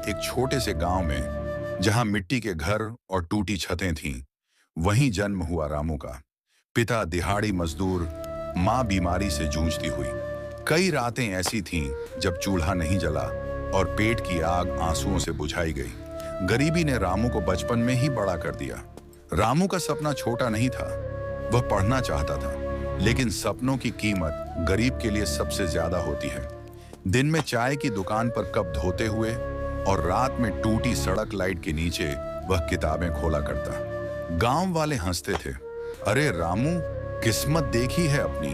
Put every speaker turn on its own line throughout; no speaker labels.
एक छोटे से गांव में, जहां मिट्टी के घर और टूटी छतें थीं, वहीं जन्म हुआ रामू का। पिता दिहाड़ी मजदूर, माँ बीमारी से जूझती हुई। कई रातें ऐसी थीं जब चूल्हा नहीं जला और पेट की आग आंसुओं से बुझाई गई। गरीबी ने रामू को बचपन में ही बड़ा कर दिया। रामू का सपना छोटा नहीं था, वह पढ़ना चाहता था, लेकिन सपनों की कीमत गरीब के लिए सबसे ज्यादा होती है। दिन में चाय की दुकान पर कप धोते हुए और रात में टूटी सड़क लाइट के नीचे वह किताबें खोला करता। गांव वाले हंसते थे, अरे रामू, किस्मत देखी है अपनी,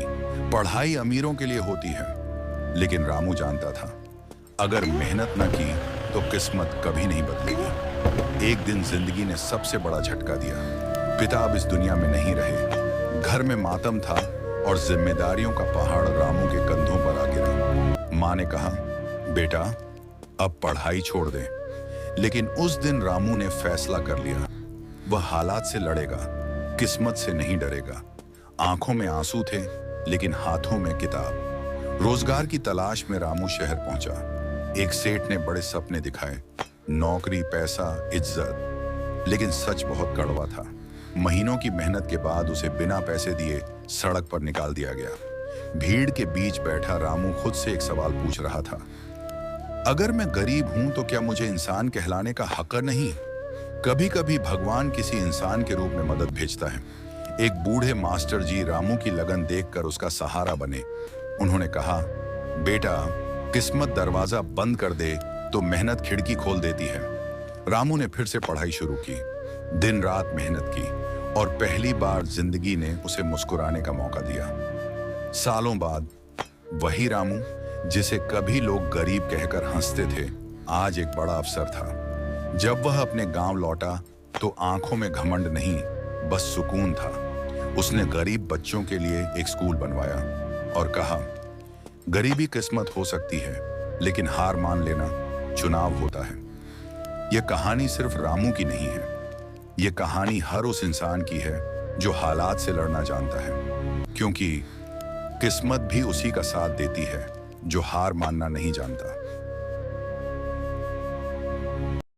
पढ़ाई अमीरों के लिए होती है। लेकिन रामू जानता था, अगर मेहनत न की तो किस्मत कभी नहीं बदलेगी। एक दिन जिंदगी ने सबसे बड़ा झटका दिया। पिता अब इस दुनिया में नहीं रहे। घर में मातम था और जिम्मेदारियों का पहाड़ रामू के कंधों पर आ गिरा। माँ ने कहा, बेटा अब पढ़ाई छोड़ दे। लेकिन उस दिन रामू ने फैसला कर लिया, वह हालात से लड़ेगा, किस्मत से नहीं डरेगा। आंखों में आंसू थे, लेकिन हाथों में किताब। रोजगार की तलाश में रामू शहर पहुंचा। एक सेठ ने बड़े सपने दिखाए, नौकरी, पैसा, इज्जत। लेकिन सच बहुत कड़वा था। महीनों की मेहनत के बाद उसे बिना पैसे दिए सड़क पर निकाल दिया गया। भीड़ के बीच बैठा रामू खुद से एक सवाल पूछ रहा था, अगर मैं गरीब हूं तो क्या मुझे इंसान कहलाने का हक नहीं? कभी कभी भगवान किसी इंसान के रूप में मदद भेजता है। एक बूढ़े मास्टर जी रामू की लगन देखकर उसका सहारा बने। उन्होंने कहा, बेटा, किस्मत दरवाजा बंद कर दे तो मेहनत खिड़की खोल देती है। रामू ने फिर से पढ़ाई शुरू की, दिन रात मेहनत की और पहली बार जिंदगी ने उसे मुस्कुराने का मौका दिया। सालों बाद वही रामू, जिसे कभी लोग गरीब कहकर हंसते थे, आज एक बड़ा अफसर था। जब वह अपने गांव लौटा तो आंखों में घमंड नहीं, बस सुकून था। उसने गरीब बच्चों के लिए एक स्कूल बनवाया और कहा, गरीबी किस्मत हो सकती है, लेकिन हार मान लेना चुनाव होता है। यह कहानी सिर्फ रामू की नहीं है, यह कहानी हर उस इंसान की है जो हालात से लड़ना जानता है, क्योंकि किस्मत भी उसी का साथ देती है जो हार मानना नहीं जानता।